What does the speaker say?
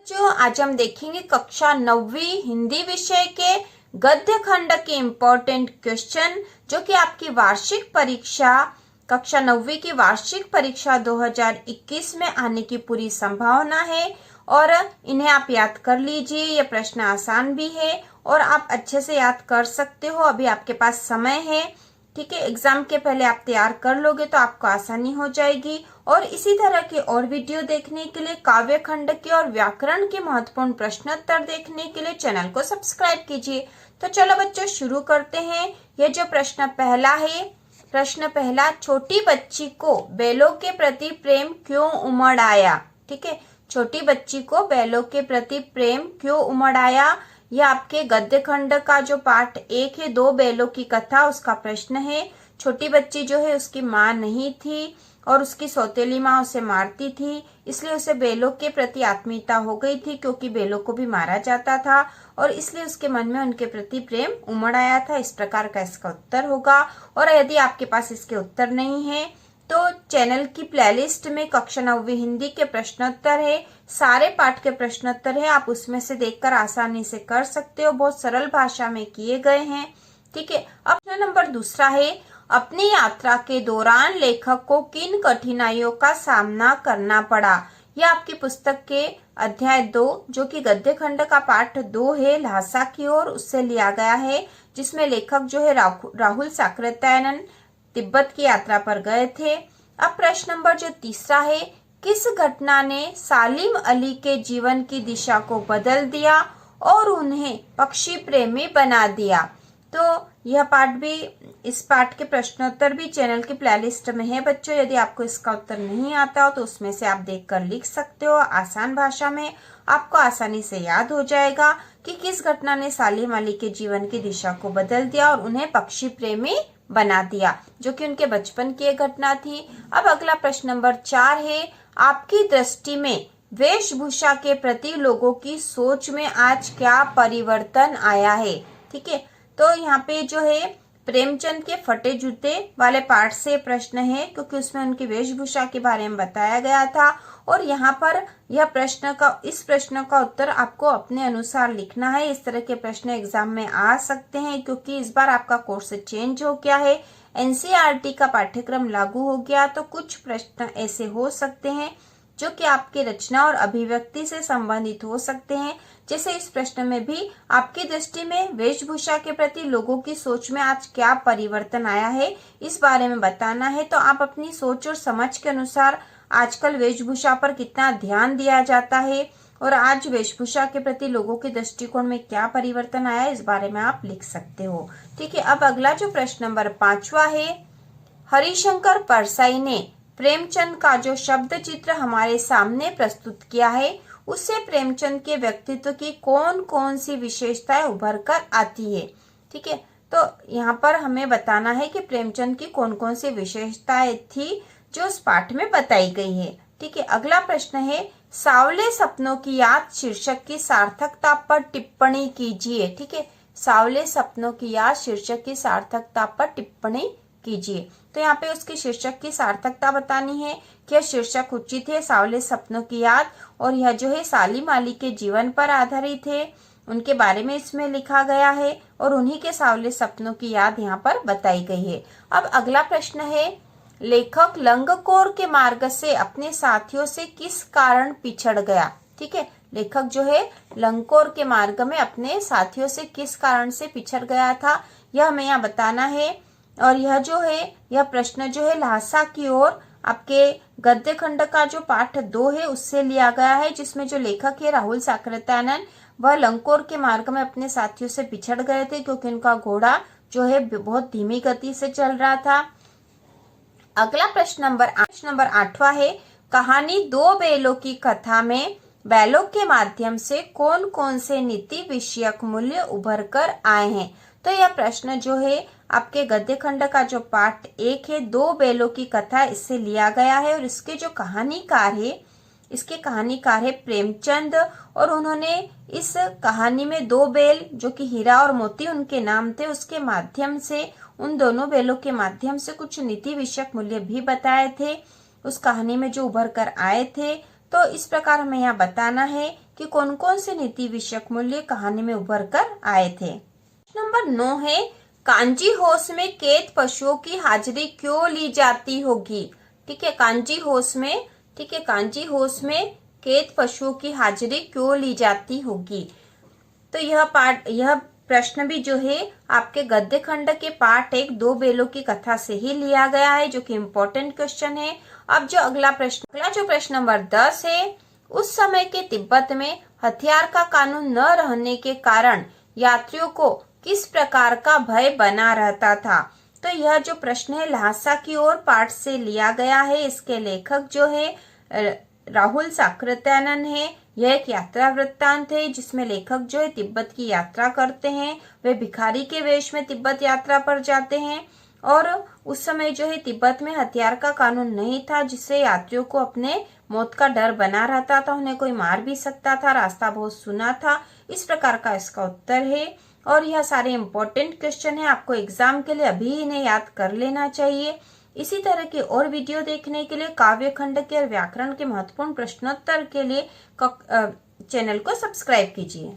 जो आज हम देखेंगे कक्षा 9वीं हिंदी विषय के गद्य खंड के इम्पोर्टेंट क्वेश्चन जो कि आपकी वार्षिक परीक्षा कक्षा 9वीं की वार्षिक परीक्षा 2021 में आने की पूरी संभावना है और इन्हें आप याद कर लीजिए। ये प्रश्न आसान भी है और आप अच्छे से याद कर सकते हो। अभी आपके पास समय है, ठीक है। एग्जाम के पहले आप तैयार कर लोगे तो आपको आसानी हो जाएगी। और इसी तरह के और वीडियो देखने के लिए, काव्य खंड के और व्याकरण के महत्वपूर्ण प्रश्नोत्तर देखने के लिए चैनल को सब्सक्राइब कीजिए। तो चलो बच्चों शुरू करते हैं। ये जो प्रश्न पहला है, प्रश्न पहला, छोटी बच्ची को बैलों के प्रति प्रेम क्यों उमड़ आया। ठीक है, छोटी बच्ची को बैलों के प्रति प्रेम क्यों उमड़ आया। यह आपके गद्य खंड का जो पाठ 1 है, 2 बैलों की कथा, उसका प्रश्न है। छोटी बच्ची जो है उसकी माँ नहीं थी और उसकी सौतेली माँ उसे मारती थी, इसलिए उसे बैलों के प्रति आत्मीयता हो गई थी क्योंकि बैलों को भी मारा जाता था और इसलिए उसके मन में उनके प्रति प्रेम उमड़ आया था। इस प्रकार का इसका उत्तर होगा। और यदि आपके पास इसके उत्तर नहीं है तो चैनल की प्लेलिस्ट में कक्षा 9वीं हिंदी के प्रश्नोत्तर है, सारे पाठ के प्रश्नोत्तर है, आप उसमें से देखकर आसानी से कर सकते हो। बहुत सरल भाषा में किए गए हैं, ठीक है। अब प्रश्न नंबर दूसरा है, अपनी यात्रा के दौरान लेखक को किन कठिनाइयों का सामना करना पड़ा। यह आपकी पुस्तक के अध्याय 2 जो कि गद्य खंड का पाठ 2 है, ल्हासा की ओर, उससे लिया गया है, जिसमें लेखक जो है राहुल साकृत्यायन तिब्बत की यात्रा पर गए थे। अब प्रश्न नंबर जो तीसरा है, किस घटना ने सालिम अली के जीवन की दिशा को बदल दिया और उन्हें पक्षी प्रेमी बना दिया। तो यह पाठ भी, इस पाठ के प्रश्नोत्तर भी चैनल की प्लेलिस्ट में है बच्चों। यदि आपको इसका उत्तर नहीं आता हो तो उसमें से आप देखकर लिख सकते हो। आसान भाषा में आपको आसानी से याद हो जाएगा कि किस घटना ने सालिम अली के जीवन की दिशा को बदल दिया और उन्हें पक्षी प्रेमी बना दिया, जो कि उनके बचपन की एक घटना थी। अब अगला प्रश्न नंबर 4 है, आपकी दृष्टि में वेशभूषा के प्रति लोगों की सोच में आज क्या परिवर्तन आया है। ठीक है, तो यहाँ पे जो है प्रेमचंद के फटे जूते वाले पाठ से प्रश्न है क्योंकि उसमें उनकी वेशभूषा के बारे में बताया गया था। और यहाँ पर इस प्रश्न का उत्तर आपको अपने अनुसार लिखना है। इस तरह के प्रश्न एग्जाम में आ सकते हैं क्योंकि इस बार आपका कोर्स चेंज हो गया है, एनसीईआरटी का पाठ्यक्रम लागू हो गया, तो कुछ प्रश्न ऐसे हो सकते हैं जो कि आपकी रचना और अभिव्यक्ति से संबंधित हो सकते हैं। जैसे इस प्रश्न में भी आपकी दृष्टि में वेशभूषा के प्रति लोगों की सोच में आज क्या परिवर्तन आया है, इस बारे में बताना है। तो आप अपनी सोच और समझ के अनुसार आजकल वेशभूषा पर कितना ध्यान दिया जाता है और आज वेशभूषा के प्रति लोगों के दृष्टिकोण में क्या परिवर्तन आया, इस बारे में आप लिख सकते हो। ठीक है, अब अगला जो प्रश्न नंबर 5वां है, हरिशंकर परसाई ने प्रेमचंद का जो शब्द चित्र हमारे सामने प्रस्तुत किया है उससे प्रेमचंद के व्यक्तित्व की कौन कौन सी विशेषताएं उभर कर आती है। ठीक है, तो यहाँ पर हमें बताना है कि प्रेमचंद की कौन कौन सी विशेषताएं थी जो उस पाठ में बताई गई है। ठीक है, अगला प्रश्न है, सावले सपनों की याद शीर्षक की सार्थकता पर टिप्पणी कीजिए। ठीक है, सावले सपनों की याद शीर्षक की सार्थकता पर टिप्पणी कीजिए। तो यहाँ पे उसके शीर्षक की सार्थकता बतानी है कि यह शीर्षक उचित है, सावले सपनों की याद, और यह जो है सालिम अली के जीवन पर आधारित है, उनके बारे में इसमें लिखा गया है और उन्हीं के सावले सपनों की याद यहाँ पर बताई गई है। अब अगला प्रश्न है, लेखक लंगकोर के मार्ग से अपने साथियों से किस कारण पिछड़ गया। ठीक है, लेखक जो है लंगकोर के मार्ग में अपने साथियों से किस कारण से पिछड़ गया था, यह हमें यहाँ बताना है। और यह प्रश्न जो है ल्हासा की ओर आपके गद्य खंड का जो पाठ 2 है उससे लिया गया है, जिसमें जो लेखक है राहुल साकृत्यायन, वह लंगकोर के मार्ग में अपने साथियों से पिछड़ गए थे क्योंकि उनका घोड़ा जो है बहुत धीमी गति से चल रहा था। अगला प्रश्न नंबर 8वां है, कहानी 2 बैलों की कथा में बैलों के माध्यम से कौन कौन से नीति विषयक मूल्य उभर कर आए हैं। तो यह प्रश्न जो है आपके गद्य खंड का जो पाठ 1 है, 2 बैलों की कथा, इससे लिया गया है और इसके जो कहानीकार है प्रेमचंद, और उन्होंने इस कहानी में 2 बैल जो कि हीरा और मोती उनके नाम थे, उसके माध्यम से, उन दोनों बैलों के माध्यम से कुछ नीति विषयक मूल्य भी बताए थे उस कहानी में जो उभर कर आए थे। तो इस प्रकार हमें यहाँ बताना है कि कौन कौन से नीति विषयक मूल्य कहानी में उभर कर आए थे। नंबर 9 है, कांजी होश में कैद पशुओं की हाजिरी क्यों ली जाती होगी। ठीक है, कांजी होश में, ठीक है, कांजी होश में कैद पशुओं की हाजिरी क्यों ली जाती होगी। तो यह प्रश्न भी जो है आपके गद्य खंड के पार्ट 1 दो बेलों की कथा से ही लिया गया है, जो कि इम्पोर्टेंट क्वेश्चन है। अब जो अगला प्रश्न नंबर 10 है, उस समय के तिब्बत में हथियार का कानून न रहने के कारण यात्रियों को किस प्रकार का भय बना रहता था। तो यह जो प्रश्न है ल्हासा की ओर पाठ से लिया गया है। इसके लेखक जो है राहुल साकृत्यानन है। यह एक यात्रा वृत्तांत है जिसमें लेखक जो है तिब्बत की यात्रा करते हैं। वे भिखारी के वेश में तिब्बत यात्रा पर जाते हैं और उस समय जो है तिब्बत में हथियार का कानून नहीं था, जिससे यात्रियों को अपने मौत का डर बना रहता था, उन्हें कोई मार भी सकता था, रास्ता बहुत सुना था। इस प्रकार का इसका उत्तर है और यह सारे इम्पोर्टेंट क्वेश्चन है, आपको एग्जाम के लिए अभी इन्हें याद कर लेना चाहिए। इसी तरह के और वीडियो देखने के लिए काव्य खंड के और व्याकरण के महत्वपूर्ण प्रश्नोत्तर के लिए चैनल को सब्सक्राइब कीजिए।